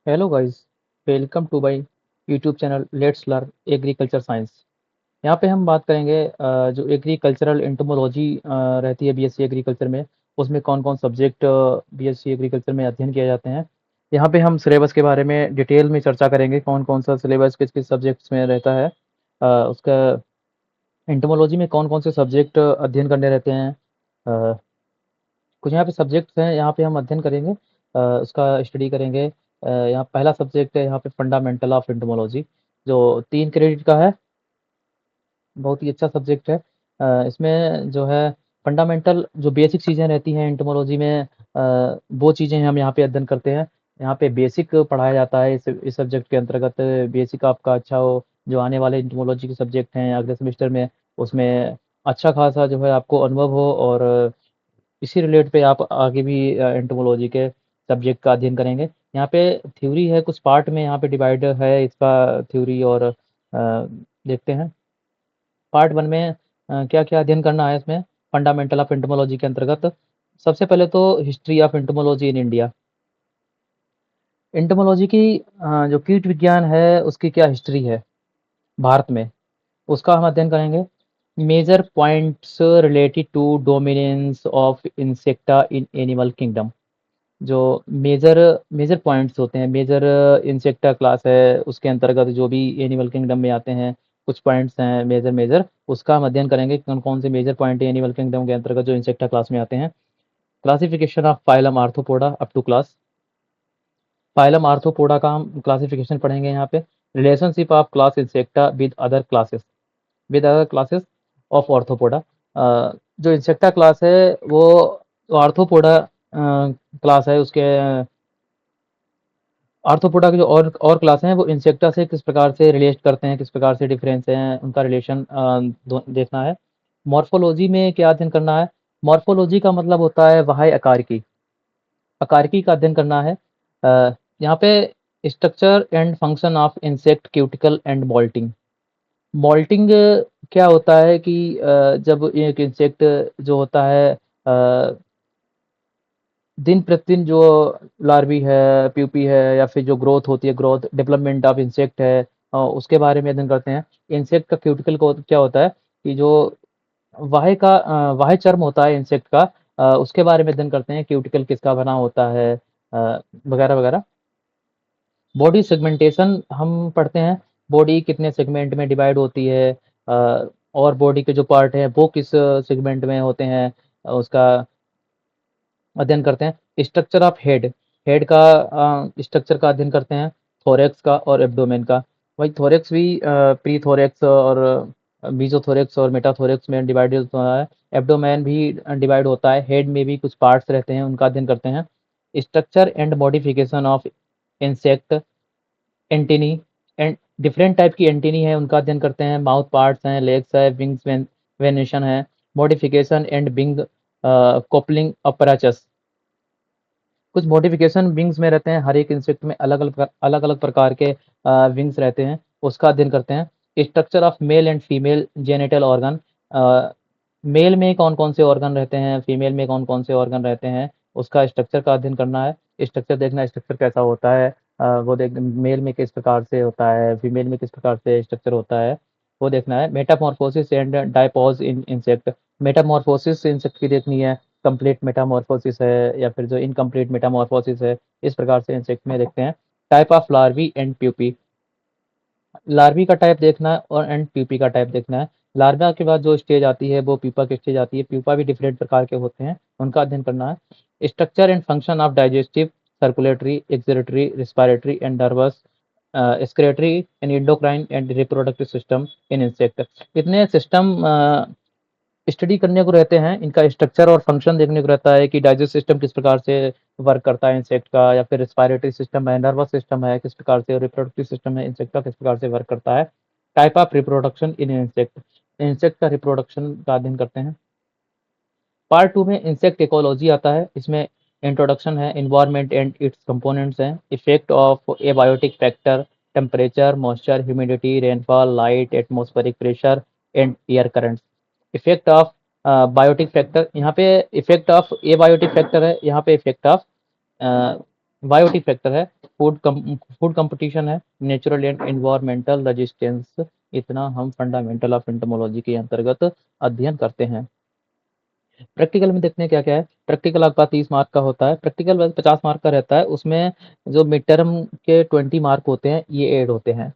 Hello guys, welcome to my YouTube channel let's learn agriculture science. यहाँ पे हम बात करेंगे जो एग्रीकल्चरल एंटोमोलॉजी रहती है बीएससी एग्रीकल्चर में, उसमें कौन कौन सब्जेक्ट बीएससी एग्रीकल्चर में अध्ययन किए जाते हैं। यहाँ पे हम सिलेबस के बारे में डिटेल में चर्चा करेंगे, कौन कौन सा सिलेबस किस किस सब्जेक्ट्स में रहता है। उसका एंटोमोलॉजी में कौन कौन से सब्जेक्ट अध्ययन करने रहते हैं। अ, कुछ यहाँ पे सब्जेक्ट्स हैं, यहाँ पे हम अध्ययन करेंगे, उसका स्टडी करेंगे। यहाँ पहला सब्जेक्ट है यहाँ पे फंडामेंटल ऑफ एंटोमोलॉजी, जो 3 क्रेडिट का है। बहुत ही अच्छा सब्जेक्ट है। इसमें जो है फंडामेंटल जो बेसिक चीज़ें रहती हैं एंटोमोलॉजी में, वो चीज़ें हम यहाँ पे अध्ययन करते हैं। यहाँ पे बेसिक पढ़ाया जाता है इस सब्जेक्ट के अंतर्गत। बेसिक आपका अच्छा हो, जो आने वाले एंटोमोलॉजी के सब्जेक्ट हैं अगले सेमेस्टर में, उसमें अच्छा खासा जो है आपको अनुभव हो, और इसी रिलेट पे आप आगे भी एंटोमोलॉजी के सब्जेक्ट का अध्ययन करेंगे। यहाँ पे थ्योरी है, कुछ पार्ट में यहाँ पे डिवाइड है इसका थ्योरी, और देखते हैं पार्ट वन में क्या क्या अध्ययन करना है इसमें फंडामेंटल ऑफ एंटोमोलॉजी के अंतर्गत। सबसे पहले तो history of entomology in India. Entomology की जो कीट विज्ञान है उसकी क्या हिस्ट्री है भारत में, उसका हम अध्ययन करेंगे। Major points related to dominance of Insecta in animal kingdom. जो मेजर मेजर पॉइंट्स होते हैं, मेजर इंसेक्टा क्लास है, उसके अंतर्गत जो भी एनिमल किंगडम में आते हैं कुछ पॉइंट्स हैं मेजर मेजर, उसका हम अध्ययन करेंगे कौन कौन से मेजर पॉइंट है एनिमल किंगडम के अंतर्गत जो इंसेक्टा क्लास में आते हैं। Classification of phylum Arthropoda up to class. Phylum Arthropoda का हम क्लासिफिकेशन पढ़ेंगे यहाँ पे। Relationship of class Insecta with other classes, with other classes of Arthropoda. जो इंसेक्टा क्लास है वो आर्थ्रोपोडा क्लास है, उसके आर्थ्रोपोडा की जो और क्लास हैं वो इंसेक्टा से किस प्रकार से रिलेट करते हैं, किस प्रकार से डिफरेंस हैं, उनका रिलेशन देखना है। मॉर्फोलॉजी में क्या अध्ययन करना है। मॉर्फोलॉजी का मतलब होता है बाह्य आकार की का अध्ययन करना है। यहाँ पे structure and function of insect cuticle and moulting. Moulting क्या होता है कि जब एक इंसेक्ट जो होता है दिन प्रतिदिन जो लार्वी है, प्यूपी है, या फिर जो ग्रोथ होती है, ग्रोथ डेवलपमेंट ऑफ इंसेक्ट है, उसके बारे में अध्ययन करते हैं। इंसेक्ट का क्यूटिकल को क्या होता है कि जो बाह्य चर्म होता है इंसेक्ट का, उसके बारे में अध्ययन करते हैं, क्यूटिकल किसका बना होता है, वगैरह वगैरह। बॉडी सेगमेंटेशन हम पढ़ते हैं, बॉडी कितने सेगमेंट में डिवाइड होती है, और बॉडी के जो पार्ट हैं वो किस सेगमेंट में होते हैं, उसका अध्ययन करते हैं। स्ट्रक्चर ऑफ हेड, हेड का स्ट्रक्चर का अध्ययन करते हैं, थोरेक्स का और एब्डोमेन का। वही थोरेक्स भी प्री थोरेक्स और मीजोथोरेक्स और मेटाथोरेक्स में डिवाइड होता है। एब्डोमेन भी डिवाइड होता है। हेड में भी कुछ पार्ट्स रहते हैं, उनका अध्ययन करते हैं। Structure and modification of insect antennae, and different type की एंटिनी है, उनका अध्ययन करते हैं। माउथ पार्ट्स हैं, लेग्स है, विंग्स वेनेशन है। Modification and wing coupling apparatus. कुछ मॉडिफिकेशन विंग्स में रहते हैं, हर एक इंसेक्ट में अलग अलग प्रकार के विंग्स रहते हैं, उसका अध्ययन करते हैं। Structure of male and female genital organ. Male में कौन कौन से ऑर्गन रहते हैं, फीमेल में कौन कौन से ऑर्गन रहते हैं, उसका स्ट्रक्चर का अध्ययन करना है। स्ट्रक्चर देखना, स्ट्रक्चर कैसा होता है, वो देख मेल में किस प्रकार से होता है, फीमेल में किस प्रकार से स्ट्रक्चर होता है, वो देखना है। Metamorphosis and diapause in insect. Metamorphosis insect की देखनी है, कंप्लीट मेटामॉर्फोसिस है या फिर जो इनकम्प्लीट मेटामॉर्फोसिस है, इस प्रकार से इंसेक्ट में देखते हैं। Type of larvae and pupae. Larvae का टाइप देखना है और एंड प्यूपी का टाइप देखना है। लार्वा के बाद जो स्टेज आती है वो प्यूपा की स्टेज आती है। प्यूपा भी डिफरेंट प्रकार के होते हैं, उनका अध्ययन करना है। Structure and function of digestive, circulatory, excretory, respiratory and nervous, excretory and endocrine and reproductive system in insect. इतने सिस्टम स्टडी करने को रहते हैं, इनका स्ट्रक्चर और फंक्शन देखने को रहता है कि डाइजेस्ट सिस्टम किस प्रकार से वर्क करता है इंसेक्ट का, या फिर रिस्पायरेटरी सिस्टम है, नर्वस सिस्टम है किस प्रकार से, रिप्रोडक्टिव सिस्टम है इंसेक्ट का किस प्रकार से वर्क करता है। Type of reproduction in insect, insect का रिप्रोडक्शन का अध्ययन करते हैं। पार्ट टू में इंसेक्ट इकोलॉजी आता है, इसमें इंट्रोडक्शन है, इन्वायरमेंट एंड इट्स कंपोनेंट्स हैं, effect of abiotic factor, temperature, moisture, humidity, rainfall, light, atmospheric pressure and air currents. Effect of biotic factor, यहाँ पे इफेक्ट ऑफ एबायोटिक फैक्टर है, यहाँ पे इफेक्ट ऑफ बायोटिक फैक्टर है। Food competition है, natural and environmental resistance, इतना हम fundamental of entomology के अंतर्गत अध्ययन करते हैं। प्रैक्टिकल में देखते हैं क्या क्या है। प्रैक्टिकल आपका 30 मार्क का होता है, प्रैक्टिकल वैसे 50 मार्क का रहता है, उसमें जो मिड टर्म के 20 मार्क होते हैं ये ऐड होते हैं।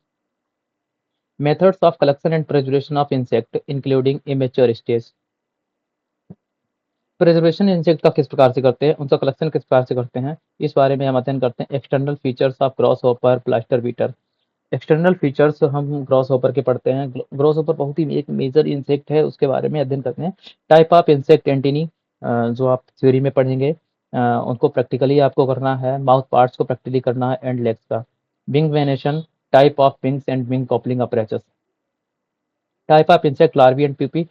Methods of collection and preservation of insect including immature stage. Preservation insect का किस प्रकार से करते हैं, उनका कलेक्शन किस प्रकार से करते हैं, इस बारे में हम अध्ययन करते हैं। External features of grasshopper blister beetle. External features हम ग्रॉस हॉपर के पढ़ते हैं। ग्रॉस हॉपर बहुत ही एक मेजर इंसेक्ट है, उसके बारे में अध्ययन करते हैं। टाइप ऑफ इंसेक्ट एंटीनी, जो आप थ्योरी में पढ़ेंगे, उनको प्रैक्टिकली आपको करना है। माउथ पार्ट्स को प्रैक्टिकली करना है एंड लेग्स का। Wing venation, type of wings and wing coupling apparatus. Type of insect larvae and pupae.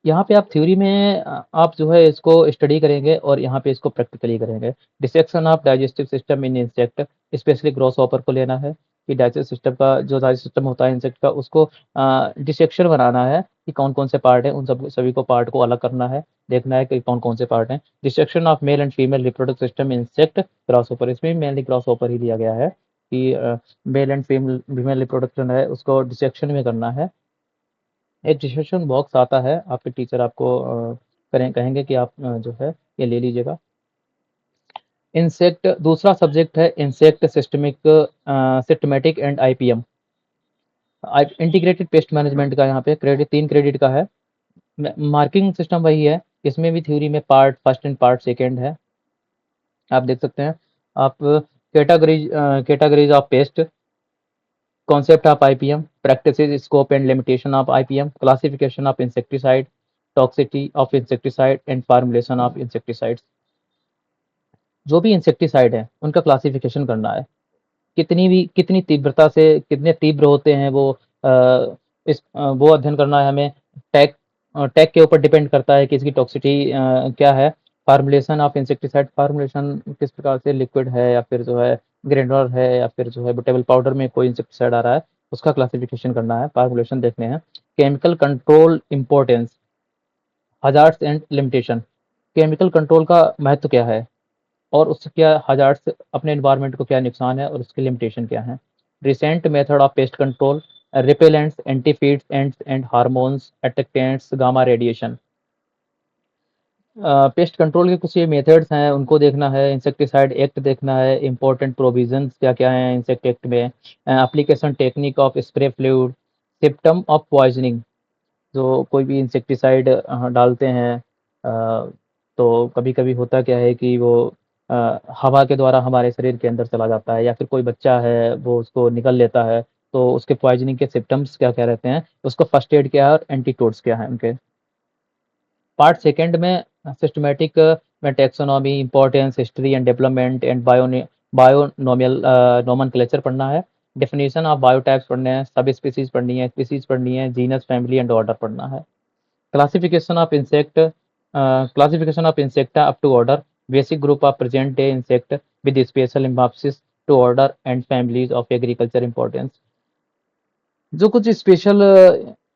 यहाँ पे आप थ्योरी में आप जो है इसको स्टडी करेंगे और यहाँ पे इसको प्रैक्टिकली करेंगे। Dissection of digestive system in insect, specially gross hopper को लेना है कि डाइजेस्टिव सिस्टम का जो डाइजेस्टिव सिस्टम होता है इंसेक्ट का, उसको डिसेक्शन बनाना है कि कौन कौन से पार्ट है, उन सब सभी को पार्ट को अलग करना है, देखना है कि कौन कौन से पार्ट हैं। Dissection of male and female reproductive system insect gross hopper, इसमें मेनली ग्रॉस हॉपर ही लिया गया है कि मेल एंड फीमेल रिप्रोडक्शन है उसको डिसेक्शन में करना है। एक डिस्क्रिप्शन बॉक्स आता है, आपके टीचर आपको कहेंगे कि आप जो है ये ले लीजिएगा। इंसेक्ट दूसरा सब्जेक्ट है insect systematic and IPM, integrated pest management का। यहाँ पे क्रेडिट 3 क्रेडिट का है। मार्किंग सिस्टम वही है, इसमें भी थ्योरी में part first and part second है, आप देख सकते हैं। आप categories of paste, concept of IPM, practices, scope and limitation of IPM, classification of insecticide, toxicity of insecticide and formulation of insecticides। जो भी इंसेक्टिसाइड है उनका क्लासिफिकेशन करना है, कितनी तीव्रता से कितने तीव्र होते हैं वो, वो अध्ययन करना है हमें। टैग टैग के ऊपर डिपेंड करता है कि इसकी टॉक्सिटी क्या है। फार्मूलेशन ऑफ इंसेक्टिसाइड, फार्मूलेशन किस प्रकार से, लिक्विड है या फिर जो है ग्रेनुलर है या फिर जो है बुटेबल पाउडर में कोई इंसेक्टिसाइड आ रहा है, उसका क्लासिफिकेशन करना है, फार्मूलेशन देखने हैं। Chemical control importance, hazards and limitation, chemical control का महत्व क्या है और उससे क्या हजार्ड्स, अपने एनवायरनमेंट को क्या नुकसान है और उसकी लिमिटेशन क्या है। Recent method of pest control, repellents, antifeedants and hormones, attractants, gamma radiation. Pest control के कुछ ये मेथड्स हैं, उनको देखना है। इंसेक्टिसाइड एक्ट देखना है, इंपॉर्टेंट प्रोविजंस क्या क्या हैं इंसेक्ट एक्ट में, application technique of spray fluid, symptom of poisoning, जो कोई भी इंसेक्टिसाइड डालते हैं तो कभी कभी होता क्या है कि वो हवा के द्वारा हमारे शरीर के अंदर चला जाता है, या फिर कोई बच्चा है वो उसको निकल लेता है, तो उसके पॉइजनिंग के सिम्टम्स क्या क्या रहते हैं, उसको फर्स्ट एड क्या है और एंटीटोड्स क्या है उनके। पार्ट सेकंड में सिस्टमैटिक में taxonomy, importance, history and development and binomial nomenclature पढ़ना है। डेफिनेशन ऑफ बायोटाइप्स पढ़ने हैं, सब स्पीसीज पढ़नी है, स्पीसीज पढ़नी है, जीनस, फैमिली एंड ऑर्डर पढ़ना है। Classification of insect, classification of Insecta up to order, basic group of present day insect with special emphasis to order and families of agriculture importance. जो कुछ special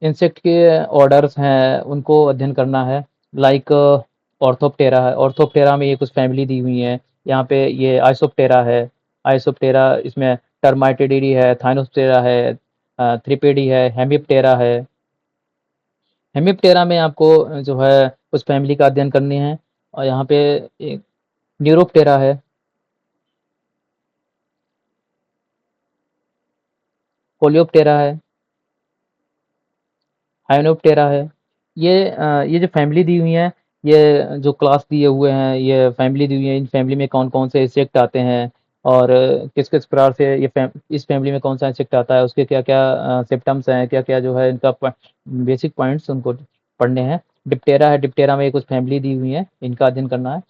insect के orders हैं उनको अध्ययन करना है। लाइक ऑर्थोप्टेरा है, ऑर्थोप्टेरा में ये कुछ फैमिली दी हुई है, यहाँ पे ये आइसोप्टेरा है, आइसोप्टेरा इसमें टर्माइटिडी है, थाइनोप्टेरा है, थ्रिपेडी है, हेमिप्टेरा है। हेमिप्टेरा में आपको जो है उस फैमिली का अध्ययन करनी है। और यहाँ पे एक न्यूरोप्टेरा है, कोलियोप्टेरा है, हाइनोप्टेरा है। ये जो फैमिली दी हुई है, ये जो क्लास दिए हुए हैं, ये फैमिली दी हुई है, इन फैमिली में कौन कौन से इंसेक्ट आते हैं और किस किस प्रकार से इस फैमिली में कौन सा इंसेक्ट आता है, उसके क्या क्या सिम्टम्स हैं, क्या क्या जो है इनका बेसिक पॉइंट्स उनको पढ़ने हैं। डिप्टेरा है, डिप्टेरा में ये कुछ फैमिली दी हुई है, इनका अध्ययन करना है।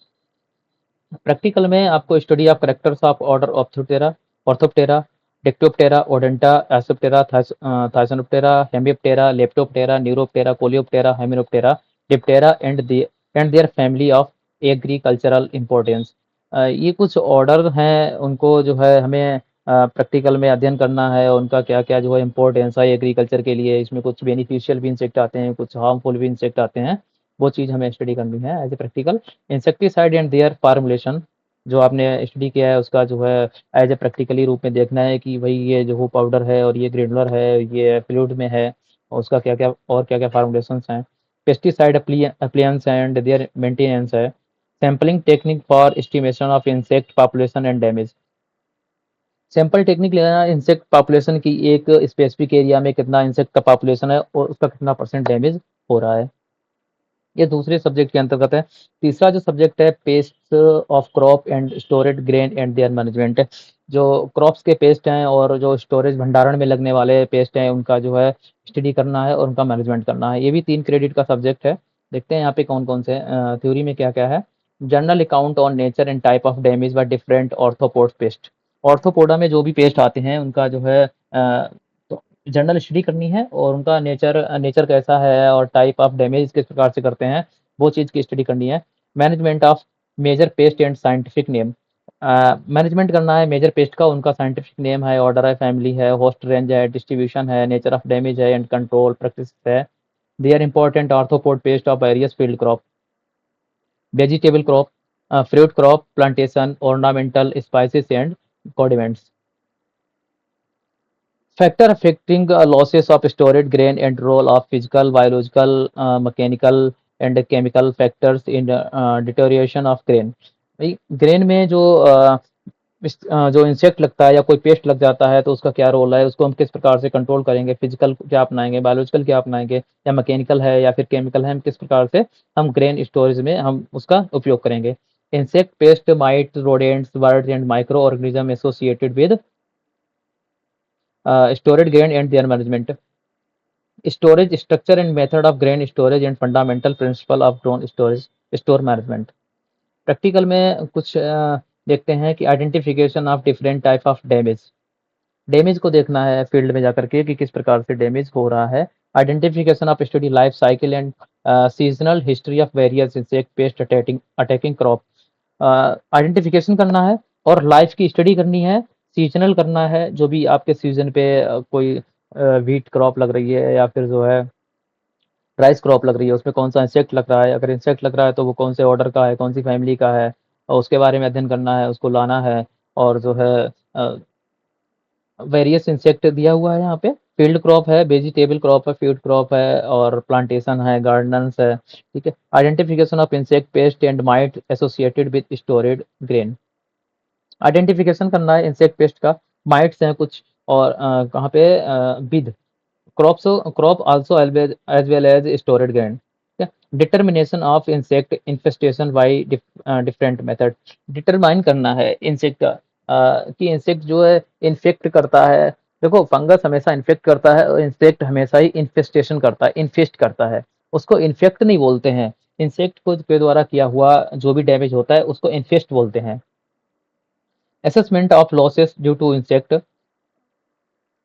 प्रैक्टिकल में आपको study of characters of order Orthoptera, Orthoptera, Dictyoptera, Odonata, Isoptera, Thysanoptera, Hemiptera, Lepidoptera, Neuroptera, Coleoptera, Hymenoptera, Diptera and their family of agricultural importance. ये कुछ ऑर्डर हैं, उनको जो है हमें प्रैक्टिकल में अध्ययन करना है, उनका क्या क्या जो है इंपॉर्टेंस है एग्रीकल्चर के लिए। इसमें कुछ बेनिफिशियल भी इंसेक्ट आते हैं, कुछ हार्मफुल भी इंसेक्ट आते हैं, वो चीज़ हमें स्टडी करनी है as a practical. Insecticide and their formulation, जो आपने स्टडी किया है उसका जो है एज ए प्रैक्टिकली रूप में देखना है कि भाई ये जो वो पाउडर है और ये ग्रेनुलर है, ये फ्लूइड में है, और उसका क्या-क्या और क्या-क्या फॉर्मुलेशंस हैं। पेस्टिसाइड एप्लिएंट्स एंड देयर मेंटेनेंस है। Sampling technique for estimation of insect population and damage. Sample technique लेना इंसेक्ट पॉपुलेशन की, एक स्पेसिफिक एरिया में कितना इंसेक्ट का पॉपुलेशन है और उसका कितना परसेंट डैमेज हो रहा है। ये दूसरे सब्जेक्ट के अंतर्गत है। तीसरा जो सब्जेक्ट है, paste of crop and storage grain and there management है। जो क्रॉप्स के पेस्ट हैं और जो स्टोरेज भंडारण में लगने वाले पेस्ट हैं, उनका जो है स्टडी करना है और उनका मैनेजमेंट करना है। ये भी 3 क्रेडिट का सब्जेक्ट है। देखते हैं यहाँ पे कौन-कौन से थ्योरी में क्या-क्या है। Journal account on nature and type of damage by different arthropods paste. Arthropoda में जो भी पेस्ट आते हैं उनका जो है तो जनरल स्टडी करनी है और उनका नेचर नेचर कैसा है और टाइप ऑफ डैमेज किस प्रकार से करते हैं, वो चीज़ की स्टडी करनी है। Management of major pest and scientific name. Management करना है मेजर पेस्ट का, उनका साइंटिफिक नेम है, ऑर्डर है, फैमिली है, होस्ट रेंज है, डिस्ट्रीब्यूशन है, नेचर ऑफ डैमेज है एंड कंट्रोल प्रैक्टिस है। They are important arthropod pest of various field crop, vegetable crop, fruit crop, plantation, ornamental spices and condiments. Factor affecting losses of stored grain and role of physical, biological, mechanical and chemical factors in deterioration of grain. भाई grain में जो जो insect लगता है या कोई paste लग जाता है तो उसका क्या रोल है, उसको हम किस प्रकार से कंट्रोल करेंगे, फिजिकल क्या अपनाएंगे, बायोलॉजिकल क्या अपनाएंगे, या मैकेनिकल है या फिर केमिकल है, हम किस प्रकार से हम ग्रेन स्टोरेज में हम उसका उपयोग करेंगे। Insect pest might rodents birds and micro organism associated with storage grain and their management. Storage structure and method of grain storage and fundamental principle of drone storage store management. Practical में कुछ देखते हैं कि identification of different type of damage. Damage को देखना है field में जाकर के कि किस प्रकार से डैमेज हो रहा है। Identification of study life cycle and seasonal history of various insect pest attacking attacking crop. Identification करना है और लाइफ की स्टडी करनी है, सीजनल करना है, जो भी आपके सीजन पे कोई व्हीट क्रॉप लग रही है या फिर जो है राइस क्रॉप लग रही है, उसमें कौन सा इंसेक्ट लग रहा है, अगर इंसेक्ट लग रहा है तो वो कौन से ऑर्डर का है, कौन सी फैमिली का है, और उसके बारे में अध्ययन करना है, उसको लाना है। और जो है वेरियस इंसेक्ट दिया हुआ है यहाँ पे, फील्ड क्रॉप है, वेजिटेबल क्रॉप है, फ्रूट क्रॉप है और प्लांटेशन है, गार्डन्स है। ठीक है। Identification of insect pest and might associated with storeyed grain. Identification करना है इंसेक्ट पेस्ट का, माइट्स हैं कुछ, और कहाँ पे with crops, crop also as well as stored grain. ठीक है। Determination of insect infestation by different method. Determine करना है इंसेक्ट का कि इंसेक्ट जो है इन्फेक्ट करता है। देखो फंगस हमेशा इन्फेक्ट करता है और इंसेक्ट हमेशा ही इन्फेस्टेशन करता है, इन्फेस्ट करता है। उसको इन्फेक्ट नहीं बोलते हैं। इंसेक्ट को के द्वारा किया हुआ जो भी डैमेज होता है उसको इन्फेस्ट बोलते हैं। Assessment of losses due to insect.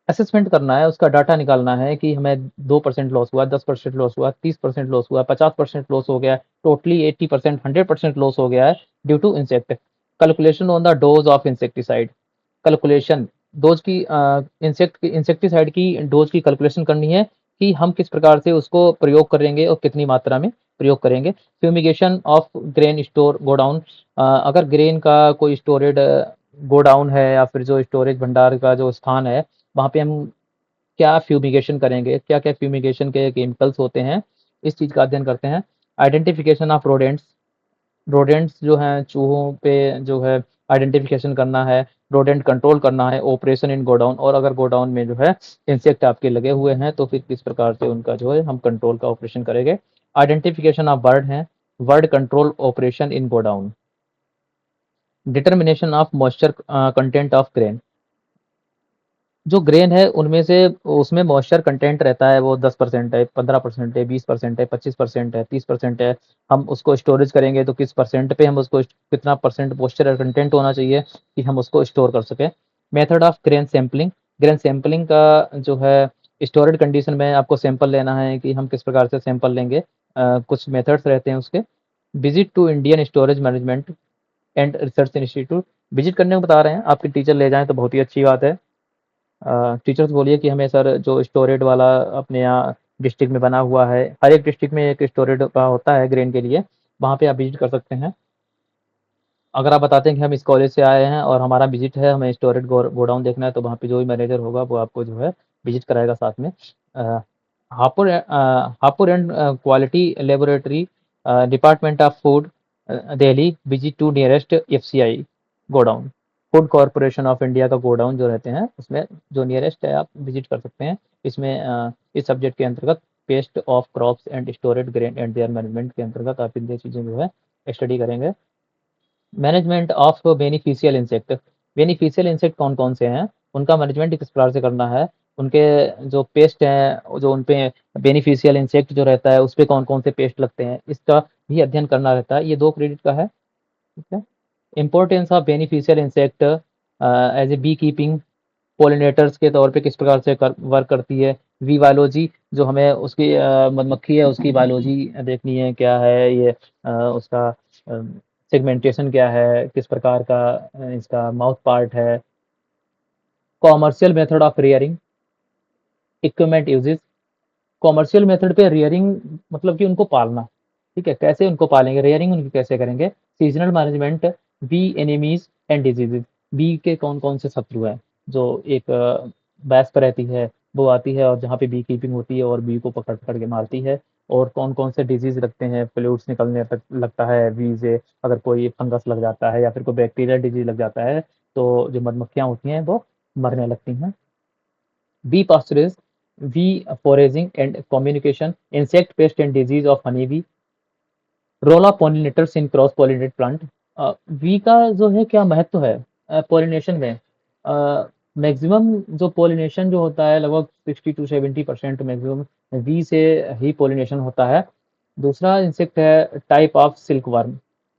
Assessment करना है, उसका डाटा निकालना है कि हमें 2% लॉस हुआ, 10% लॉस हुआ, 30% लॉस हुआ, 50% लॉस हो गया, टोटली 80%, 100% लॉस हो गया है due to insect. Calculation on the dose of insecticide. Calculation dose की इंसेक्टिसाइड की डोज की कैलकुलेशन करनी है कि हम किस प्रकार से उसको प्रयोग करेंगे और कितनी मात्रा में प्रयोग करेंगे। Fumigation of grain store godown. अगर ग्रेन का कोई स्टोरेड गोडाउन है या फिर जो स्टोरेज भंडार का जो स्थान है, वहाँ पे हम क्या फ्यूमिगेशन करेंगे, क्या-क्या फ्यूमिगेशन के केमिकल्स होते हैं, इस चीज़ का अध्ययन करते हैं। Identification of rodents. रोडेंट्स जो हैं चूहों पे जो है आइडेंटिफिकेशन करना है, रोडेंट कंट्रोल करना है, ऑपरेशन इन गोडाउन, और अगर गोडाउन में जो है इंसेक्ट आपके लगे हुए हैं तो फिर किस प्रकार से उनका जो है हम कंट्रोल का ऑपरेशन करेंगे। आइडेंटिफिकेशन ऑफ बर्ड है, bird control operation in godown. Determination of moisture content of grain. जो ग्रेन है उनमें से उसमें मॉइस्चर कंटेंट रहता है, वो 10% है, 15% है, 20% है, 25% है, 30% है। हम उसको स्टोरेज करेंगे तो किस परसेंट पे हम उसको कितना परसेंट मॉइस्चर कंटेंट होना चाहिए कि हम उसको स्टोर कर सकें। Method of grain sampling. Grain sampling का जो है स्टोरेज कंडीशन में आपको सैंपल लेना है कि हम किस प्रकार से सैंपल लेंगे। कुछ मेथड्स रहते हैं उसके। Visit to Indian storage management and research institute. Visit करने को बता रहे हैं, आपके टीचर ले जाएँ तो बहुत ही अच्छी बात है। टीचर्स बोलिए कि हमें सर जो स्टोरेज वाला अपने यहाँ डिस्ट्रिक्ट में बना हुआ है, हर एक डिस्ट्रिक्ट में एक स्टोरेज का होता है ग्रेन के लिए, वहाँ पे आप विजिट कर सकते हैं। अगर आप बताते हैं कि हम इस कॉलेज से आए हैं और हमारा विज़िट है, हमें स्टोरेज गोडाउन देखना है, तो वहाँ पे जो भी मैनेजर होगा वो आपको जो है विज़िट कराएगा साथ में। Hapur and quality laboratory department of food Delhi visit to nearest FCI godown. Food corporation of India का गोडाउन जो रहते हैं, उसमें जो नियरेस्ट है आप विज़िट कर सकते हैं। इसमें इस सब्जेक्ट के अंतर्गत paste of crops and storage grain and there management के अंतर्गत आप इन 2 चीज़ें जो है स्टडी करेंगे। Management of beneficial insect. Beneficial insect कौन-कौन से हैं? उनका मैनेजमेंट किस प्रकार से करना है? उनके जो पेस्ट हैं, जो उन पे बेनिफिशियल इंसेक्ट जो रहता है, उसपे कौन-कौन से पेस्ट लगते हैं, इसका भी अध्ययन करना रहता है। ये 2 क्रेडिट का है, ठीक है? Importance of beneficial insect as a bee keeping pollinators के तौर पे किस प्रकार से वर्क करती है। वी बायोलॉजी जो हमें उसकी मधुमक्खी है उसकी बायोलॉजी देखनी है, क्या है ये उसका सेगमेंटेशन क्या है, किस प्रकार का इसका माउथ पार्ट है। Commercial method of rearing, equipment uses. Commercial method पे रियरिंग मतलब कि उनको पालना, ठीक है? कैसे उनको पालेंगे, रियरिंग उनकी कैसे करेंगे? Seasonal management, bee enemies and diseases. Bee के कौन-कौन से शत्रु हैं? जो एक वयस्क रहती है, वो आती है और जहाँ पे बी कीपिंग होती है और बी को पकड़-पकड़ के मारती है। और कौन-कौन से डिजीज़ लगते हैं, फ्लूइड्स निकलने तक लगता है बी से, अगर कोई फंगस लग जाता है या फिर कोई बैक्टीरियल डिजीज़ लग जाता है, तो जो मधुमक्खियाँ होती हैं, वो मरने लगती हैं। Bee pasturage, bee foraging and communication, insect pest and disease of honeybee, role of pollinators in cross pollinated plant. Bee का जो है क्या महत्व है पॉलिनेशन में। मैक्सिमम जो पॉलिनेशन जो होता है लगभग 60 टू 70% मैक्सिमम बी से ही पॉलिनेशन होता है। दूसरा इंसेक्ट है type of silk worm.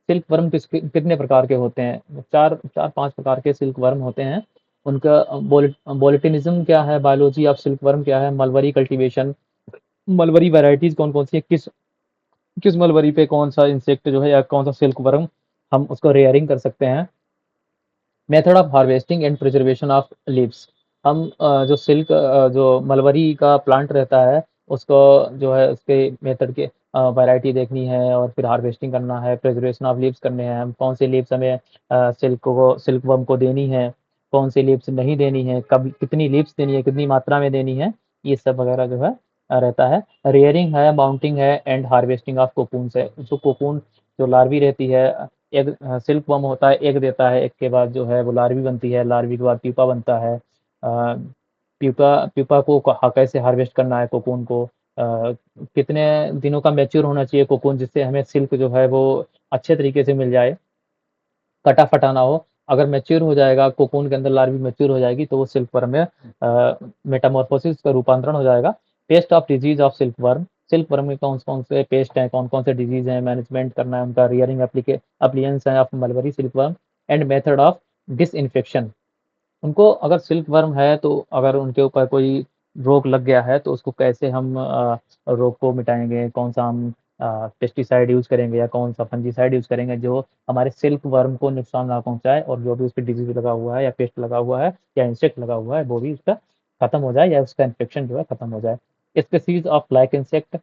Silk worm कितने प्रकार के होते हैं? चार चार पांच प्रकार के सिल्क वर्म होते हैं। उनका बोलेटिनिज्म क्या है, बायोलॉजी ऑफ सिल्क वर्म क्या है, मलबरी कल्टीवेशन, मलबरी वैरायटीज कौन कौन सी है, किस किस मलबरी पे कौन सा इंसेक्ट जो है या कौन सा सिल्क वर्म हम उसको रेयरिंग कर सकते हैं। Method of harvesting and preservation of leaves. हम जो सिल्क जो मलबरी का प्लांट रहता है उसको जो है उसके मेथड के वैरायटी देखनी है और फिर हार्वेस्टिंग करना है, प्रिजर्वेशन ऑफ लीव्स करने हैं, हम कौन से लीव्स हमें सिल्क वर्म को देनी है, कौन सी लीव्स नहीं देनी है, कब कितनी लीव्स देनी है, कितनी मात्रा में देनी है, ये सब वगैरह जो है रहता है। रेयरिंग है, माउंटिंग है एंड हार्वेस्टिंग ऑफ कोकून्स है। जो कोकून जो लार्वी रहती है, एग सिल्क वर्म होता है, एग देता है, एग के बाद जो है वो लार्वी बनती है, लार्वी के बाद प्यूपा बनता है। प्यूपा प्यूपा को कैसे हार्वेस्ट करना है कोकून को, कितने दिनों का मैच्योर होना चाहिए कोकून जिससे हमें सिल्क जो है वो अच्छे तरीके से मिल जाए, कटा-फटा ना हो। अगर मैच्योर हो जाएगा, कोकून के अंदर लार्वी मैच्योर हो जाएगी तो वो सिल्क वर्म में मेटामॉर्फोसिस का रूपांतरण हो जाएगा। Paste of disease of silk worm. Silk worm में कौन-कौन से पेस्ट हैं, कौन-कौन से डिजीज़ हैं, मैनेजमेंट करना है उनका, रियरिंग एप्लीकेंस है of mulberry silk worm and method of disinfection. उनको अगर सिल्क वर्म है तो अगर उनके ऊपर कोई रोग लग गया है तो उसको कैसे हम रोग को मिटाएँगे, कौन-सा हम पेस्टिसाइड यूज़ करेंगे या कौन-सा फंगिसाइड यूज़ करेंगे जो हमारे सिल्क वर्म को नुकसान ना पहुँचाए और जो भी उसपे डिज़ीज़ लगा हुआ है या पेस्ट लगा हुआ है या इंसेक्ट लगा हुआ है वो भी उसका खत्म हो जाए या उसका इन्फेक्शन जो है खत्म हो जाए। स्पीशीज़ ऑफ लाइक इंसेक्ट,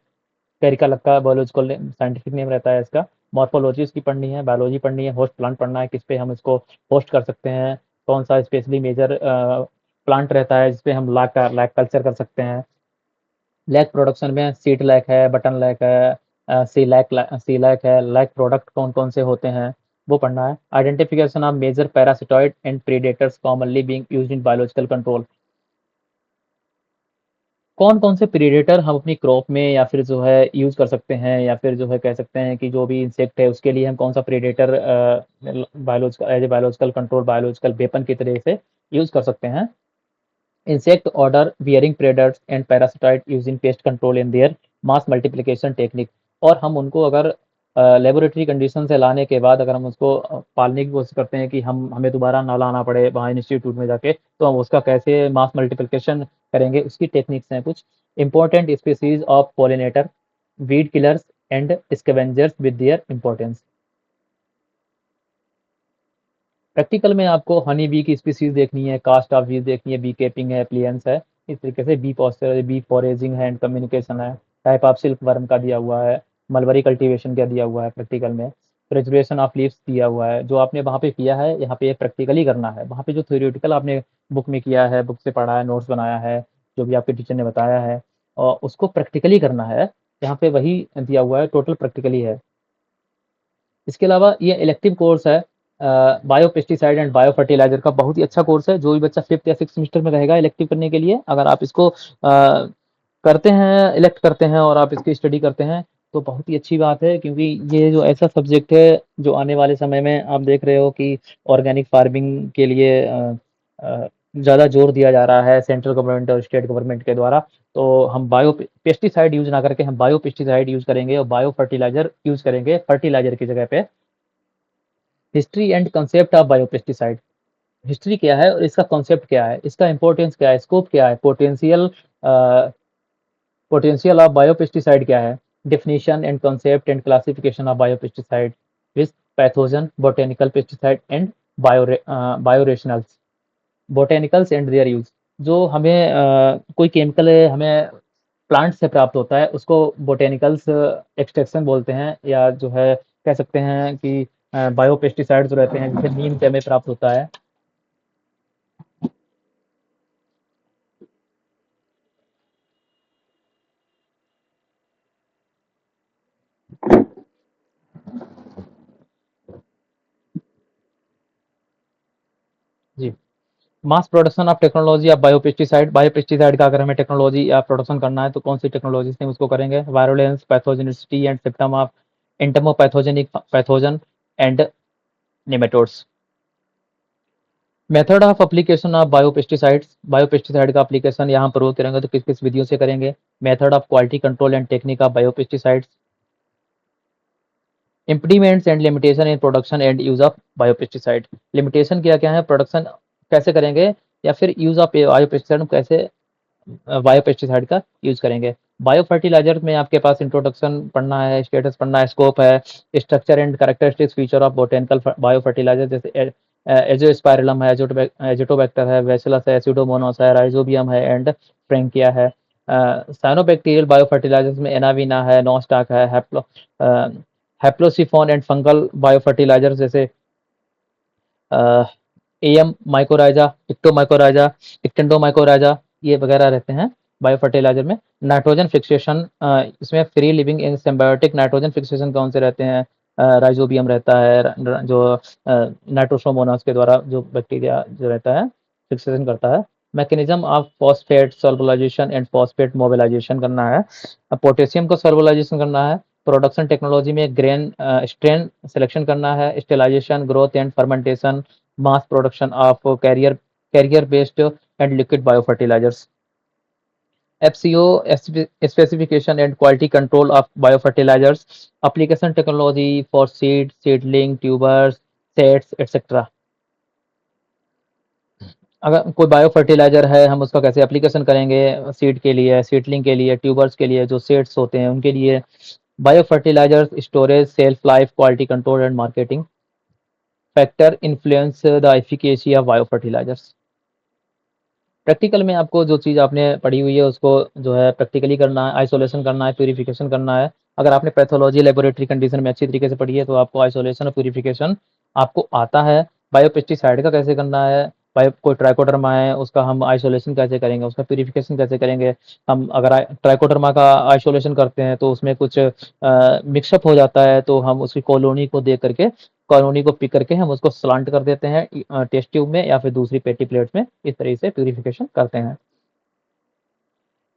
पेरिका लक्का बायोलॉजिकल साइंटिफिक नेम रहता है इसका। मॉर्फोलॉजी इसकी पढ़नी है, बायोलॉजी पढ़नी है, होस्ट प्लांट पढ़ना है, किस पे हम इसको होस्ट कर सकते हैं, कौन सा स्पेशली मेजर प्लांट रहता है जिसपे हम लैक कल्चर कर सकते हैं। लैक प्रोडक्शन में सीड लैक है, बटन लैक है, सी लैक है, लैक प्रोडक्ट कौन कौन से होते हैं वो पढ़ना है। Identification of major parasitoid and predators commonly being used in biological control. कौन-कौन से प्रेडेटर हम अपनी क्रॉप में या फिर जो है यूज़ कर सकते हैं या फिर जो है कह सकते हैं कि जो भी इंसेक्ट है उसके लिए हम कौन-सा predator biological as a biological control biological weapon की तरह से यूज़ कर सकते हैं। Insect order bearing predators and parasite using pest control in their mass multiplication technique। और हम उनको अगर लेबोरेटरी कंडीशन से लाने के बाद अगर हम उसको पालने की कोशिश करते हैं कि हम हमें दोबारा ना लाना पड़े वहाँ इंस्टीट्यूट में जाके, तो हम उसका कैसे मास मल्टीप्लिकेशन करेंगे उसकी टेक्निक्स हैं कुछ। Important species of pollinator, weed killers and scavengers with their importance. Practical में आपको हनी बी की स्पीशीज़ देखनी है, कास्ट ऑफ बीज देखनी है, बी केपिंग है, प्लियंस है, इस तरीके से बी पॉस्चर, बी फॉरेजिंग है एंड कम्युनिकेशन है, टाइप ऑफ सिल्क वर्म का दिया हुआ है, मलबरी कल्टीवेशन का दिया हुआ है प्रैक्टिकल में। प्रिजर्वेशन ऑफ लीव्स दिया हुआ है। जो आपने वहाँ पे किया है, यहाँ पे प्रैक्टिकली करना है। वहाँ पे जो थ्योरेटिकल आपने बुक में किया है, बुक से पढ़ा है, नोट्स बनाया है, जो भी आपके टीचर ने बताया है, और उसको प्रैक्टिकली करना है। यहाँ पे वही दिया हुआ है, टोटल प्रैक्टिकली है। इसके अलावा ये इलेक्टिव कोर्स है bio pesticide and bio fertiliser का, बहुत ही अच्छा कोर्स है। जो भी बच्चा 5th या 6th सेमेस्टर में रहेगा इलेक्टिव करने के लिए, अगर आप इसको करते हैं, इलेक्ट करते हैं और आप इसकी स्टडी करते हैं, तो बहुत ही अच्छी बात है। क्योंकि ये जो ऐसा सब्जेक्ट है जो आने वाले समय में आप देख रहे हो कि ऑर्गेनिक फार्मिंग के लिए ज़्यादा जोर दिया जा रहा है सेंट्रल गवर्नमेंट और स्टेट गवर्नमेंट के द्वारा। तो हम बायो पेस्टिसाइड यूज़ ना करके हम बायो पेस्टिसाइड यूज़ करेंगे और बायो फर्टिलाइज़र यूज़ करेंगे फर्टिलाइज़र की जगह पे। History and concept of bio pesticide. History क्या है और इसका कॉन्सेप्ट क्या है, इसका इंपॉर्टेंस क्या है, स्कोप क्या है, पोटेंशियल ऑफ बायोपेस्टिसाइड क्या है, definition and concept and classification of biopesticide, risk, pathogen, botanical pesticide and biorationals, botanicals and their use. जो हमें कोई केमिकल हमें प्लांट से प्राप्त होता है, उसको बोटेनिकल्स एक्सट्रैक्शन बोलते हैं, या जो है कह सकते हैं कि बायोपेस्टिसाइड जो रहते हैं, जैसे नीम से हमें प्राप्त होता है। जी। Mass production of technology of biopesticide. Biopesticide का अगर हमें टेक्नोलॉजी या प्रोडक्शन करना है, तो कौन सी टेक्नोलॉजी से हम उसको करेंगे? Virulence, pathogenicity and symptom of entomopathogenic pathogen and nematodes. Method of application of biopesticides. Biopesticide का एप्लीकेशन यहाँ प्रयोग करेंगे तो किस किस विधियों से करेंगे? Method of quality control and technique of biopesticides. Implements and limitation in production and use of biopesticide. Limitation क्या क्या है, प्रोडक्शन कैसे करेंगे, या फिर यूज ऑफ बायोपेस्टिसाइड कैसे बायोपेस्टिसाइड का यूज करेंगे। बायो फर्टिलाइजर में आपके पास इंट्रोडक्शन पढ़ना है, स्टेटस पढ़ना है, स्कोप है, structure and characteristics feature of botanical bio fertiliser, जैसे एजोस्पाइरलम है, एजोटोबैक्टर है, बैसिलस है, स्यूडोमोनास है, राइजोबियम है एंड फ्रैंकिया है। साइनोबैक्टीरियल बायो फर्टिलाइजर्स में एनावीना है, नॉस्टाक है, हैप्लोसिफॉन एंड फंगल बायो फर्टिलाइजर जैसे एम माइकोराइजा, इक्टोमाइकोराइजा, इक्टेंडोमाइकोराइजा, ये वगैरह रहते हैं बायो फर्टिलाइजर में। नाइट्रोजन फिक्सेशन, इसमें free living in symbiotic nitrogen fixation कौन से रहते हैं? राइजोबियम रहता है, जो नाइट्रोसोमोनास के द्वारा जो बैक्टीरिया जो रहता है फिक्सेशन करता है। Mechanism of phosphate solubilization and phosphate mobilization करना है। पोटेशियम को सॉल्वलाइजेशन करना है। प्रोडक्शन टेक्नोलॉजी में ग्रेन स्ट्रेन सिलेक्शन करना है, stabilization, growth and fermentation, mass production of carrier based and liquid biofertilizers. FCO specification and quality control of biofertilizers, application technology for seed, seedling, tubers, sets, etc. अगर कोई bio fertiliser है, हम उसका कैसे application करेंगे? Seed के लिए, seedling के लिए, ट्यूबर्स के लिए, जो सेट्स होते हैं उनके लिए। Bio fertilisers storage, shelf life, quality control and marketing. Factor influence the efficacy of bio fertilisers. Practical में आपको जो चीज़ आपने पढ़ी हुई है उसको जो है प्रैक्टिकली करना है, आइसोलेशन करना है, प्यूरिफिकेशन करना है। अगर आपने पैथोलॉजी लेबोरेटरी कंडीशन में अच्छी तरीके से पढ़ी है, तो आपको आइसोलेशन और प्यूरिफिकेशन आपको आता है। बायोपेस्टिसाइड का कैसे करना है, बायो कोई ट्राइकोडर्मा है उसका हम आइसोलेशन कैसे करेंगे, उसका प्यूरिफिकेशन कैसे करेंगे। हम अगर ट्राइकोडर्मा का आइसोलेशन करते हैं तो उसमें कुछ मिक्सअप हो जाता है, तो हम उसकी कॉलोनी को देख करके, कॉलोनी को पिक करके हम उसको स्लांट कर देते हैं टेस्ट ट्यूब में या फिर दूसरी पेटी प्लेट्स में, इस तरीके से प्यूरिफिकेशन करते हैं।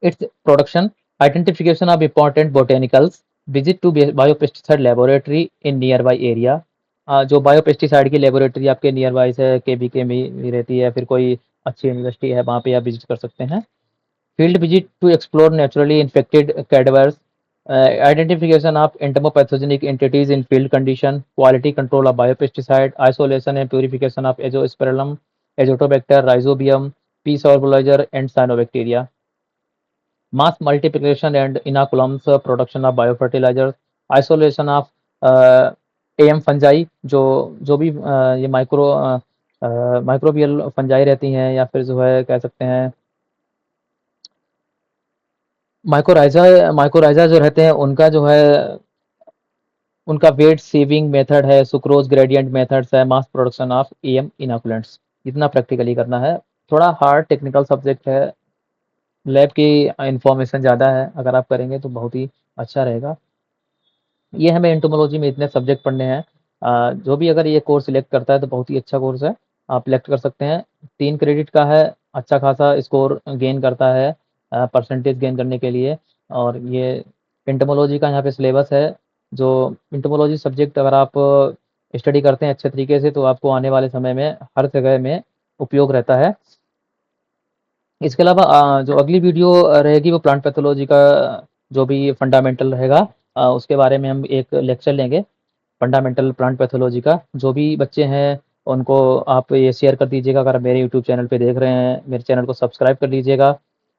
Its production, identification of important botanicals, visit to biopesticide laboratory in nearby area. जो बायोपेस्टिसाइड की लेबोरेटरी आपके नियर बाई है, केबीके में भी रहती है, फिर कोई अच्छी यूनिवर्सिटी है वहाँ पे आप विजिट कर सकते हैं। Field visit to explore naturally infected cadavers, identification of entomopathogenic entities in field condition, quality control of biopesticide, isolation and purification of azoospermillum, azotobacter, rhizobium, P. solubilizer and cyanobacteria, mass multiplication and inoculums, production of biofertilizers, isolation of AM fungi, जो भी ये microbial fungi रहती हैं, या फिर जो है कह सकते हैं माइकोराइजा, माइकोराइजा जो रहते हैं उनका जो है उनका वेट सेविंग मेथड है, सुक्रोज ग्रेडिएंट मेथड्स है, मास प्रोडक्शन ऑफ एम इनॉकुलेंट्स, इतना प्रैक्टिकली करना है। थोड़ा हार्ड टेक्निकल सब्जेक्ट है, लैब की इंफॉर्मेशन ज़्यादा है, अगर आप करेंगे तो बहुत ही अच्छा रहेगा। ये हमें एंटोमोलॉजी में इतने सब्जेक्ट पढ़ने हैं। जो भी अगर ये कोर्स सिलेक्ट करता है तो बहुत ही अच्छा कोर्स है, आप सिलेक्ट कर सकते हैं। 3 क्रेडिट का है, अच्छा खासा स्कोर गेन करता है परसेंटेज गेन करने के लिए। और ये एंटोमोलॉजी का यहाँ पे सिलेबस है, जो एंटोमोलॉजी सब्जेक्ट अगर आप स्टडी करते हैं अच्छे तरीके से तो आपको आने वाले समय में हर जगह में उपयोग रहता है। इसके अलावा जो अगली वीडियो रहेगी वो प्लांट पैथोलॉजी का जो भी फंडामेंटल रहेगा, उसके बारे में हम एक लेक्चर लेंगे, फंडामेंटल प्लांट पैथोलॉजी का। जो भी बच्चे हैं उनको आप ये शेयर कर दीजिएगा, अगर आप मेरे यूट्यूब चैनल पे देख रहे हैं, मेरे चैनल को सब्सक्राइब कर लीजिएगा,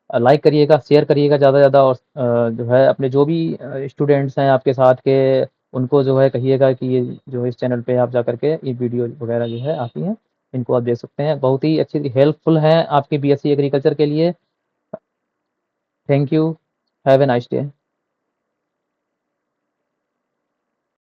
लाइक करिएगा, शेयर करिएगा ज़्यादा से ज़्यादा। और जो है अपने जो भी स्टूडेंट्स हैं आपके साथ के, उनको जो है कहिएगा कि ये जो इस चैनल पे आप जा करके ये वीडियो वगैरह जो है आती हैं, इनको आप देख सकते हैं, बहुत ही अच्छी हेल्पफुल हैं आपकी बीएससी एग्रीकल्चर के लिए। Thank you, have a nice day.